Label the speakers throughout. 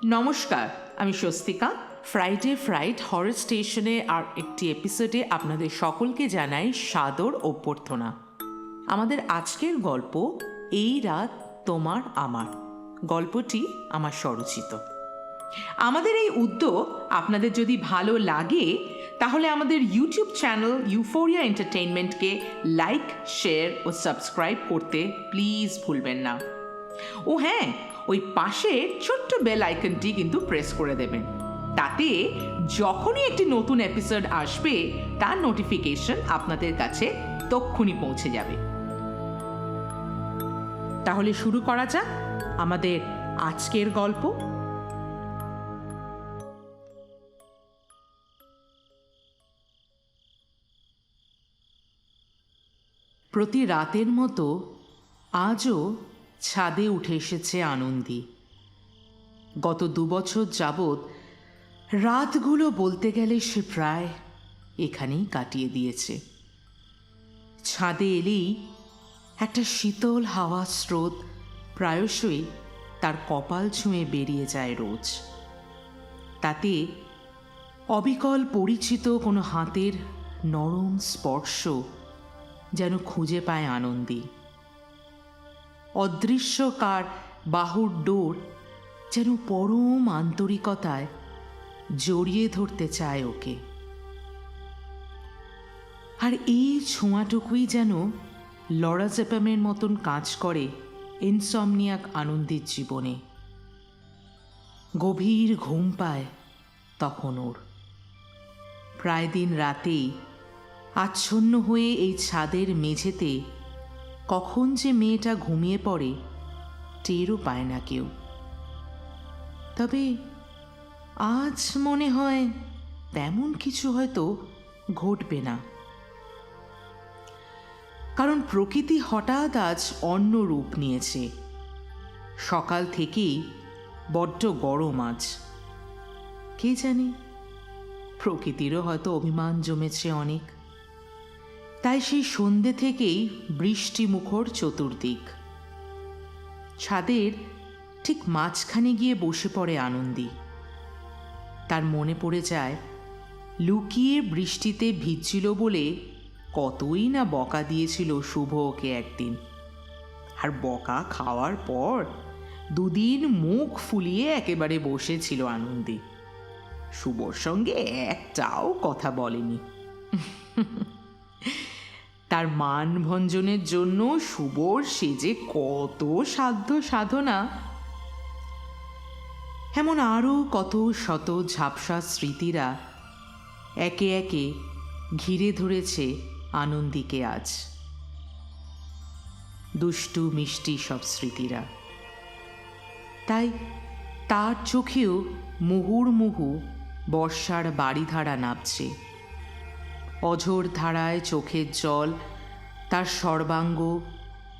Speaker 1: নমস্কার, আমি Swastika. Friday fried horror স্টেশনে আর একটি এপিসোডে আপনাদের সকলকে জানাই সাদর অভ্যর্থনা। আমাদের আজকের গল্প এই রাত তোমার আমার। গল্পটি আমার স্বরচিত। আমাদের এই উদ্যোগ আপনাদের যদি ভালো লাগে তাহলে আমাদের ইউটিউব চ্যানেল ইউফোরিয়া এন্টারটেইনমেন্টকে লাইক, শেয়ার ও সাবস্ক্রাইব করতে প্লিজ ভুলবেন না। ও হ্যাঁ, ওই পাশে ছোট্ট বেল আইকনটি কিন্তু প্রেস করে দেবেন। তাতে যখনই একটি নতুন এপিসোড আসবে তার নোটিফিকেশন আপনাদের কাছে তক্ষুনি পৌঁছে যাবে। তাহলে শুরু করা যাক আমাদের আজকের গল্প। প্রতি রাতের মতো আজও ছাদে উঠে এসেছে আনন্দী। গত 2 বছর যাবৎ রাতগুলো বলতে গেলে সে প্রায় এখানেই কাটিয়ে দিয়েছে। ছাদে এলেই একটা শীতল হাওয়ার স্রোত প্রায়শই তার কপাল ছুঁয়ে বেরিয়ে যায় রোজ। তাতে অবিকল পরিচিত কোনো হাতের নরম স্পর্শ যেন খুঁজে পায় আনন্দী। অদৃশ্য কার বাহুর ডোর যেন পরম আন্তরিকতায় জড়িয়ে ধরতে চায় ওকে। আর এই ছোঁয়াটুকুই যেন লরাজেপামের মতন কাজ করে ইনসমনিয়াক আনন্দীর জীবনে। গভীর ঘুম পায় তখন ওর। প্রায় দিন রাতেই আচ্ছন্ন হয়ে এই ছাদের মেঝেতে কখন যে মেয়েটা ঘুমিয়ে পড়ে টেরও পায় না কেউ। তবে আজ মনে হয় তেমন কিছু হয়তো ঘটবে না, কারণ প্রকৃতি হঠাৎ আজ অন্য রূপ নিয়েছে। সকাল থেকেই বড্ড গরম আজ। কে জানে, প্রকৃতিরও হয়তো অভিমান জমেছে অনেক। তাই সেই সন্ধ্যে থেকেই বৃষ্টি মুখর চতুর্দিক। ছাদের ঠিক মাঝখানে গিয়ে বসে পড়ে আনন্দী। তার মনে পড়ে যায় লুকিয়ে বৃষ্টিতে ভিজছিল বলে কতই না বকা দিয়েছিল শুভ ওকে একদিন। আর বকা খাওয়ার পর 2 দিন মুখ ফুলিয়ে একেবারে বসেছিল আনন্দী। শুভর সঙ্গে একটাও কথা বলেনি। তার মান ভঞ্জনের জন্য শুভর সে যে কত সাধ্য সাধনা। এমন আরও কত শত ঝাপসা স্মৃতিরা একে একে ঘিরে ধরেছে আনন্দীকে আজ। দুষ্টু মিষ্টি সব স্মৃতিরা। তাই তার চোখেও মুহুর্মুহু বর্ষার বাড়িধারা নামছে। অঝোর ধারায় চোখের জল তার সর্বাঙ্গ,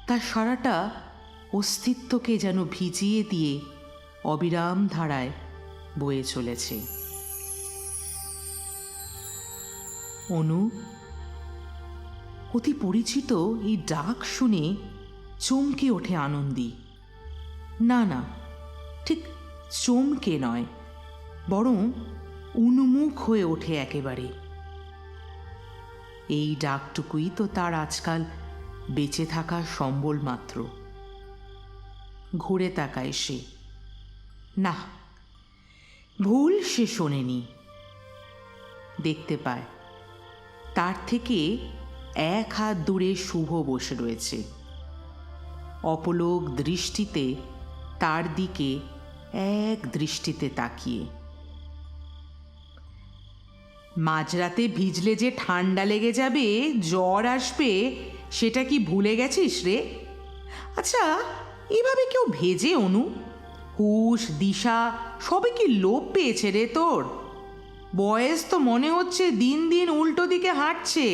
Speaker 1: তার সারাটা অস্তিত্বকে যেন ভিজিয়ে দিয়ে অবিরাম ধারায় বয়ে চলেছে। অনু। অতি পরিচিত এই ডাক শুনে চমকে ওঠে আনন্দী। না না, ঠিক চমকে নয়, বরং উন্মুখ হয়ে ওঠে একেবারে। এই ডাকটুকুই তো তার আজকাল বেঁচে থাকার সম্বল মাত্র। ঘুরে তাকায় সে। না, ভুল সে শোনেনি। দেখতে পায় তার থেকে 1 হাত দূরে শুভ বসে রয়েছে। অপলোক দৃষ্টিতে তার দিকে এক দৃষ্টিতে তাকিয়ে। মাঝরাতে ভিজলে যে ঠান্ডা লেগে যাবে, জ্বর আসবে, সেটা কি ভুলে গেছিস রে? আচ্ছা, এভাবে কেউ ভেজে অনু? হুশ দিশা সবে কি লোপ পেয়েছে রে তোর? বয়স তো মনে হচ্ছে দিন দিন উল্টো দিকে হাঁটছে।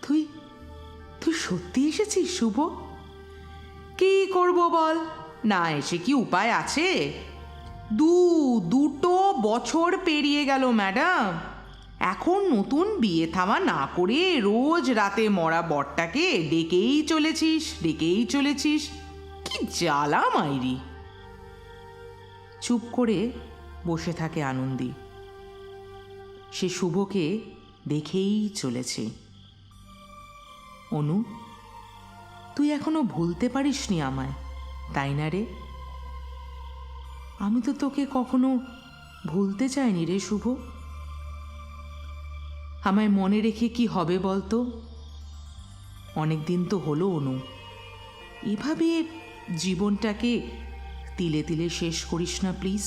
Speaker 1: তুই তুই সত্যি এসেছিস শুভ? কি করব বল, না এসে কি উপায় আছে? 2 বছর পেরিয়ে গেল ম্যাডাম। এখন নতুন বিয়ে থামা না করে রোজ রাতে মরা বরটাকে ডেকেই চলেছিস। কি জ্বালা মাইরি। চুপ করে বসে থাকে আনন্দী। সে শুভকে দেখেই চলেছে। অনু, তুই এখনো ভুলতে পারিসনি আমায়, তাই না রে? আমি তো তোকে কখনো ভুলতে চাইনি রে শুভ। আমায় মনে রেখে কি হবে বলতো? অনেক দিন তো হলো অনু, এভাবে জীবনটাকে তিলে তিলে শেষ করিস না প্লিজ।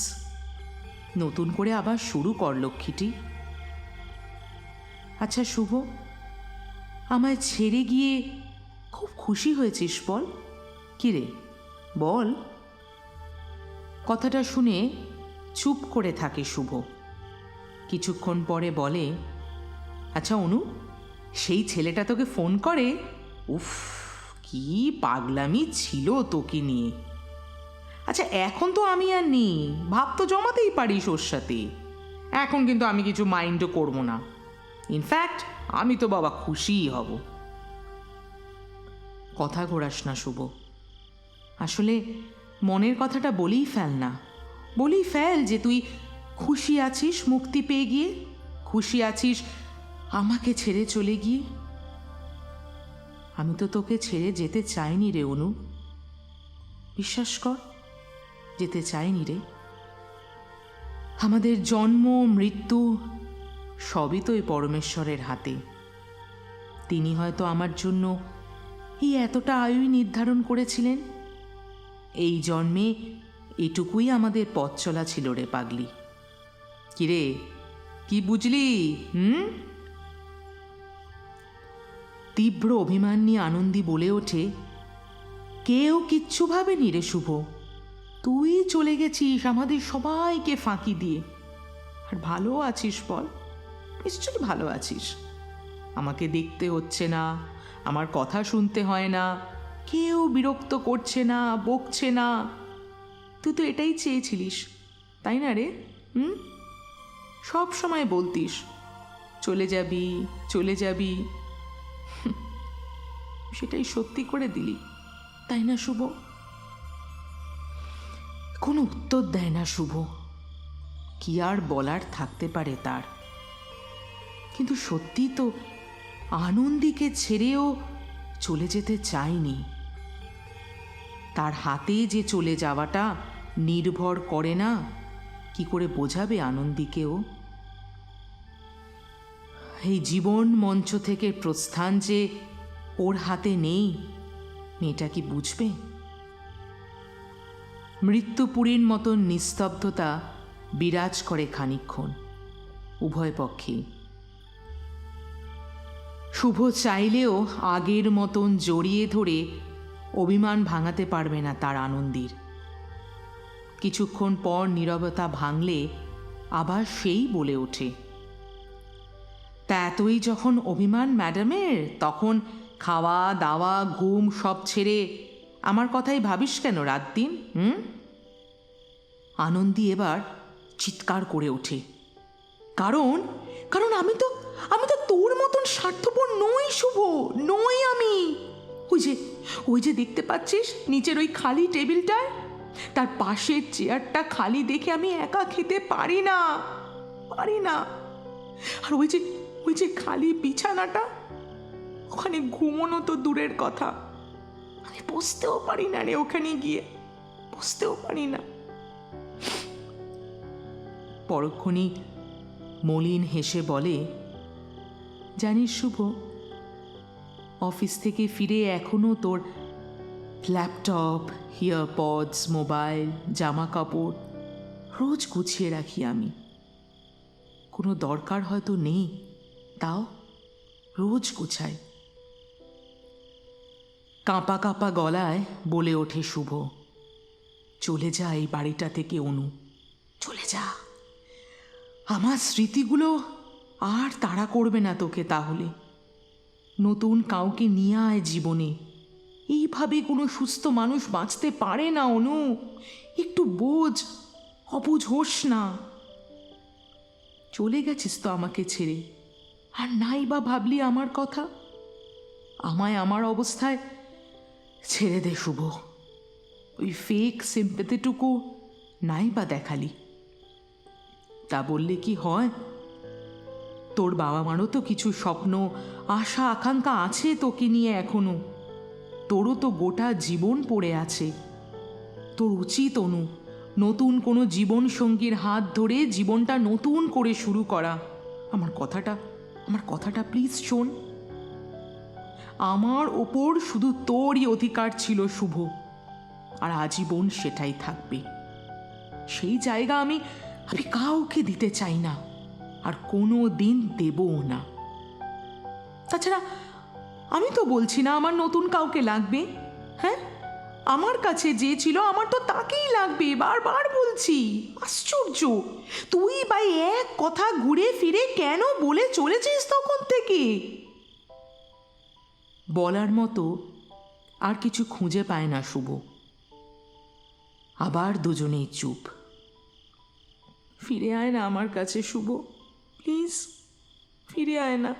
Speaker 1: নতুন করে আবার শুরু কর লক্ষ্মীটি। আচ্ছা শুভ, আমায় ছেড়ে গিয়ে খুব খুশি হয়েছিস বল? কি রে বল। কথাটা শুনে চুপ করে থাকে শুভ। কিছুক্ষণ পরে বলে, আচ্ছা অনু, সেই ছেলেটা তোকে ফোন করে? উফ, কি পাগলামি ছিল তোকে নিয়ে। আচ্ছা এখন তো আমি আর নেই, ভাব তো জমাতেই পারিস ওর সাথে। এখন কিন্তু আমি কিছু মাইন্ডও করবো না। ইনফ্যাক্ট আমি তো বাবা খুশিই হব। কথা ঘোরাস না শুভ, আসলে মনের কথাটা বলেই ফেল না। বলেই ফেল যে তুই খুশি আছিস মুক্তি পেয়ে গিয়ে, খুশি আছিস আমাকে ছেড়ে চলে গিয়ে। আমি তো তোকে ছেড়ে যেতে চাইনি রে অনু, বিশ্বাস কর, যেতে চাইনি রে। আমাদের জন্ম মৃত্যু সবই তো এই পরমেশ্বরের হাতে। তিনি হয়তো আমার জন্য এই এতটা আয়ুই নির্ধারণ করেছিলেন। এই জন্মে এটুকুই আমাদের পথ চলা ছিল রে পাগলি। কিরে, কি বুঝলি? তীব্র অভিমান নিয়ে আনন্দী বলে ওঠে, কেউ কিচ্ছু ভাবেনি রে শুভ। তুই চলে গেছিস আমাদের সবাইকে ফাঁকি দিয়ে। আর ভালো আছিস বল? নিশ্চয়ই ভালো আছিস। আমাকে দেখতে হচ্ছে না, আমার কথা শুনতে হয় না, কেউ বিরক্ত করছে না, বকছে না। তুই তো এটাই চেয়েছিলিস, তাই না রে? সব সময় বলতিস চলে যাবি চলে যাবি। সেটাই সত্যি করে দিলি, তাই না শুভ? কোনো উত্তর দেয় না শুভ। কি আর বলার থাকতে পারে তার? কিন্তু সত্যি তো আনন্দীকে ছেড়েও চলে যেতে চায়নি। তার হাতে যে চলে যাওয়াটা নির্ভর করে না, কি করে বোঝাবে আনন্দীকেও? এই জীবন মঞ্চ থেকে প্রস্থান যে ওর হাতে নেই, মেয়েটা কি বুঝবে? মৃত্যুপুরীর মতন নিস্তব্ধতা বিরাজ করে খানিকক্ষণ উভয় পক্ষেই। শুভ চাইলেও আগের মতন জড়িয়ে ধরে অভিমান ভাঙাতে পারবে না তার আনন্দীর। কিছুক্ষণ পর নীরবতা ভাঙলে আবার সেই বলে ওঠে, তা এতই যখন অভিমান ম্যাডামের, তখন খাওয়া দাওয়া ঘুম সব ছেড়ে আমার কথাই ভাবিস কেন রাত দিন? আনন্দী এবার চিৎকার করে ওঠে, কারণ কারণ আমি তো তোর মতন স্বার্থপর নই শুভ, নই আমি। ওই যে দেখতে পাচ্ছিস নিচের ওই খালি টেবিলটায়, তার পাশের চেয়ারটা খালি দেখে আমি একা খেতে পারি না। আর ওই যে খালি বিছানাটা, ওখানে ঘুমোনো তো দূরের কথা, আমি বসতেও পারি না রে, ওখানে গিয়ে বসতেও পারি না। পরক্ষণে মলিন হেসে বলে, জানিস শুভ, অফিস থেকে ফিরে এখনো তোর ল্যাপটপ, ইয়ারপডস, মোবাইল, জামা কাপড় রোজ গুছিয়ে রাখি আমি। কোনো দরকার হয়তো নেই, তাও রোজ গুছাই। কাঁপা কাঁপা গলায় বলে ওঠে শুভ, চলে যা এই বাড়িটা থেকে অনু, চলে যা। আমার স্মৃতিগুলো আর তাড়া করবে না তোকে তাহলে। নতুন কাউকে নিয়ে আয় জীবনে। এইভাবে কোনো সুস্থ মানুষ বাঁচতে পারে না অনু, একটু বোঝ, অবুঝ হোস না। চলে গেছিস তো আমাকে ছেড়ে, আর নাই বা ভাবলি আমার কথা। আমায় আমার অবস্থায় ছেড়ে দে শুভ। ওই ফেক সিম্পেথিটুকু নাই বা দেখালি। তা বললে কি হয়? তোর বাবা মারও তো কিছু স্বপ্ন, আশা, আকাঙ্ক্ষা আছে তোকে নিয়ে এখনো। তোরও তো গোটা জীবন পড়ে আছে। তোর উচিত অনু, নতুন কোনো জীবন সঙ্গীর হাত ধরে জীবনটা নতুন করে শুরু করা। আমার কথাটা প্লিজ শোন। আমার ওপর শুধু তোরই অধিকার ছিল শুভ, আর আজীবন সেটাই থাকবে। সেই জায়গা আমি কাউকে দিতে চাই না, আর কোনো দিন দেবও না। তাছাড়া আমি তো বলছি না আমার নতুন কাউকে লাগবে। হ্যাঁ, আমার কাছে যে ছিল আমার তো তাকেই লাগবে, বারবার বলছি। আশ্চর্য, তুই ভাই এক কথা ঘুরে ফিরে কেন বলে চলেছিস তখন থেকে? বলার মতো আর কিছু খুঁজে পায় না শুভ। আবার দুজনেই চুপ। ফিরে আয় না আমার কাছে শুভ, প্লিজ ফিরে আয় না।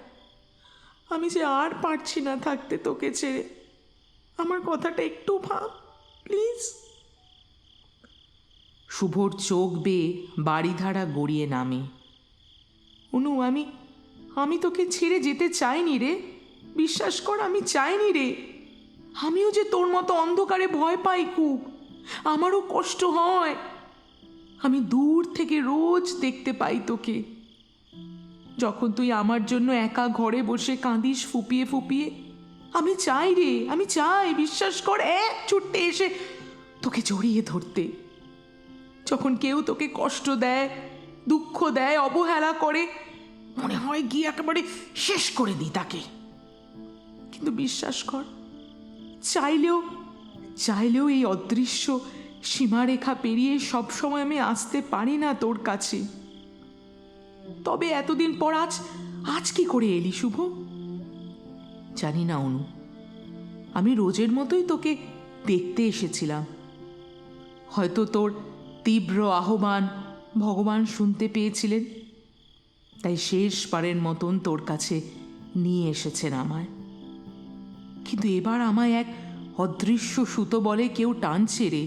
Speaker 1: আমি যে আর পারছি না থাকতে তোকে ছেড়ে। আমার কথাটা একটু ভাব প্লিজ। শুভর চোখ বেয়ে বাড়িধারা গড়িয়ে নামে। অনু, আমি তোকে ছেড়ে যেতে চাইনি রে, বিশ্বাস কর, আমি চাইনি রে। আমিও যে তোর মতো অন্ধকারে ভয় পাই খুব, আমারও কষ্ট হয়। আমি দূর থেকে রোজ দেখতে পাই তোকে, যখন তুই আমার জন্য একা ঘরে বসে কাঁদিস ফুপিয়ে ফুপিয়ে। আমি চাই রে, আমি চাই, বিশ্বাস কর, এক ছুটতে এসে তোকে জড়িয়ে ধরতে। যখন কেউ তোকে কষ্ট দেয়, দুঃখ দেয়, অবহেলা করে, মনে হয় গিয়ে একেবারে শেষ করে দিই তাকে। কিন্তু বিশ্বাস কর, চাইলেও এই অদৃশ্য সীমারেখা পেরিয়ে সবসময় আমি আসতে পারি না তোর কাছে। তবে এতদিন পর আজ কি করে এলি শুভ? জানি না অনু, আমি রোজের মতোই তোকে দেখতে এসেছিলাম। হয়তো তোর তীব্র আহ্বান ভগবান শুনতে পেয়েছিলেন, তাই শেষবারের মতন তোর কাছে নিয়ে এসেছেন আমায়। কিন্তু এবার আমায় এক অদৃশ্য সুতো বলে কেউ টানছে রে।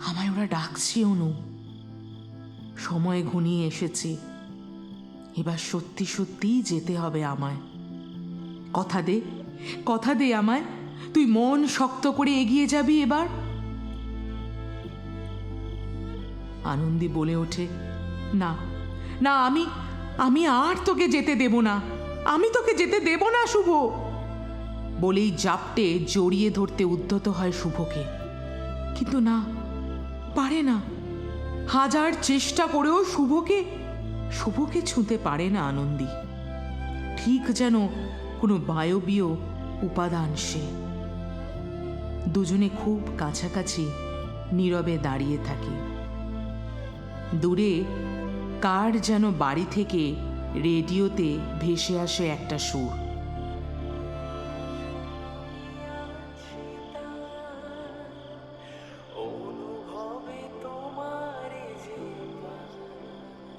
Speaker 1: আমায় ওরা ডাকছে অনু। সময় ঘনিয়ে এসেছে, এবার সত্যি সত্যিই যেতে হবে আমায়। কথা দে আমায়, তুই মন শক্ত করে এগিয়ে যাবি এবার। আনন্দী বলে ওঠে, না না, আমি আর তোকে যেতে দেব না, আমি তোকে যেতে দেব না শুভ। বলেই জাপটে জড়িয়ে ধরতে উদ্যত হয় শুভকে। কিন্তু না, পারে না। হাজার চেষ্টা করেও শুভকে ছুঁতে পারে না আনন্দী। ঠিক যেন কোনো বায়বীয় উপাদান সে। দুজনে খুব কাছাকাছি নীরবে দাঁড়িয়ে থাকে। দূরে কার যেন বাড়ি থেকে রেডিওতে ভেসে আসে একটা সুর।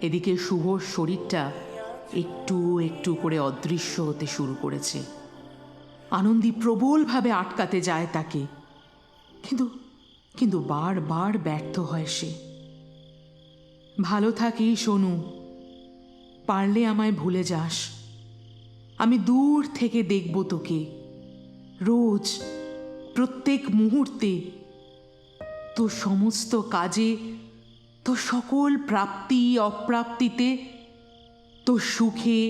Speaker 1: এদিকে শুভর শরীরটা একটু একটু করে অদৃশ্য হতে শুরু করেছে। আনন্দী প্রবলভাবে আটকাতে যায় তাকে, কিন্তু বারবার ব্যর্থ হয় সে। ভালো থাকিস অনু, পারলে আমায় ভুলে যাস। আমি দূর থেকে দেখব তোকে, রোজ, প্রত্যেক মুহূর্তে, তোর সমস্ত কাজে, তোর সকল প্রাপ্তি অপ্রাপ্তিতে, তোর সুখে,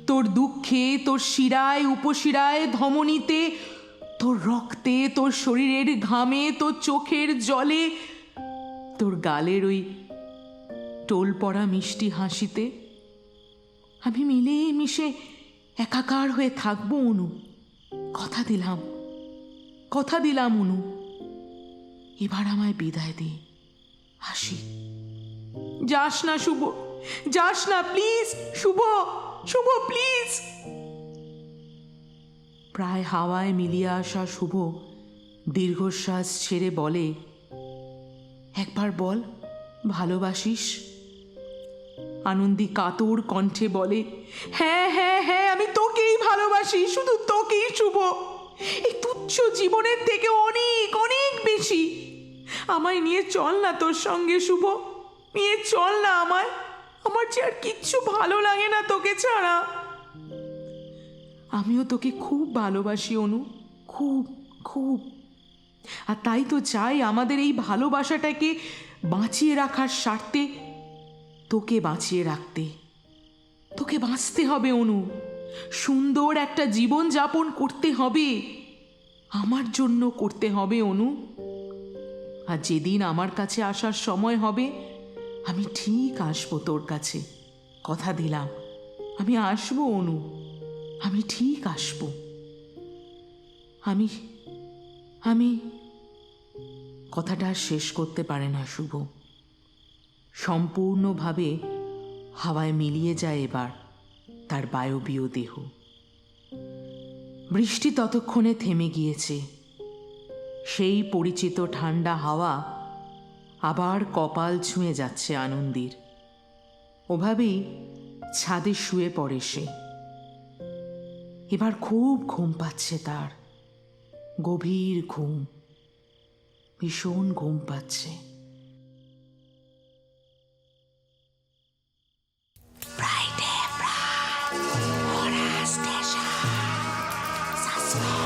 Speaker 1: তোর দুঃখে, তোর শিরায় উপশিরায় ধমনীতে, তোর রক্তে, তোর শরীরের ঘামে, তোর চোখের জলে, তোর গালের ওই টোল পড়া মিষ্টি হাসিতে। আমি মিলে মিশে একাকার হয়ে থাকবো অনু, কথা দিলাম অনু। এবার আমায় বিদায় দে, হাসি। যাস না শুভ, যাস না প্লিজ, শুভ প্লিজ। প্রায় হাওয়ায় মিলিয়ে আসা শুভ দীর্ঘশ্বাস ছেড়ে বলে, একবার বল ভালোবাসিস। আনন্দী কাতর কণ্ঠে বলে, হ্যাঁ হ্যাঁ হ্যাঁ, আমি তোকেই ভালোবাসি, শুধু তোকেই শুভ। এই তুচ্ছ জীবনের থেকে অনেক অনেক বেশি। আমায় নিয়ে চল না তোর সঙ্গে শুভ, নিয়ে চল না আমায়, আমার যে আর কিচ্ছু ভালো লাগে না তোকে ছাড়া। আমিও তোকে খুব ভালোবাসি অনু, খুব খুব। আর তাই তো চাই আমাদের এই ভালোবাসাটাকে বাঁচিয়ে রাখার স্বার্থে তোকে বাঁচিয়ে রাখতে। তোকে বাঁচতে হবে অনু, সুন্দর একটা জীবন যাপন করতে হবে, আমার জন্য করতে হবে অনু। আর যেদিন আমার কাছে আসার সময় হবে আমি ঠিক আসবো তোর কাছে, কথা দিলাম। আমি আসবো অনু, আমি ঠিক আসবো। আমি আমি কথাটা আর শেষ করতে পারে না শুভ, সম্পূর্ণভাবে হাওয়ায় মিলিয়ে যায় এবার তার বায়বীয় দেহ। বৃষ্টি ততক্ষণে থেমে গিয়েছে, সেই পরিচিত ঠান্ডা হাওয়া আবার কপাল ছুঁয়ে যাচ্ছে আনন্দীর। ওভাবেই ছাদে শুয়ে পড়ে সে। এবার খুব ঘুম পাচ্ছে তার, গভীর ঘুম, ভীষণ ঘুম পাচ্ছে। Friday, Horror Station, Suspense.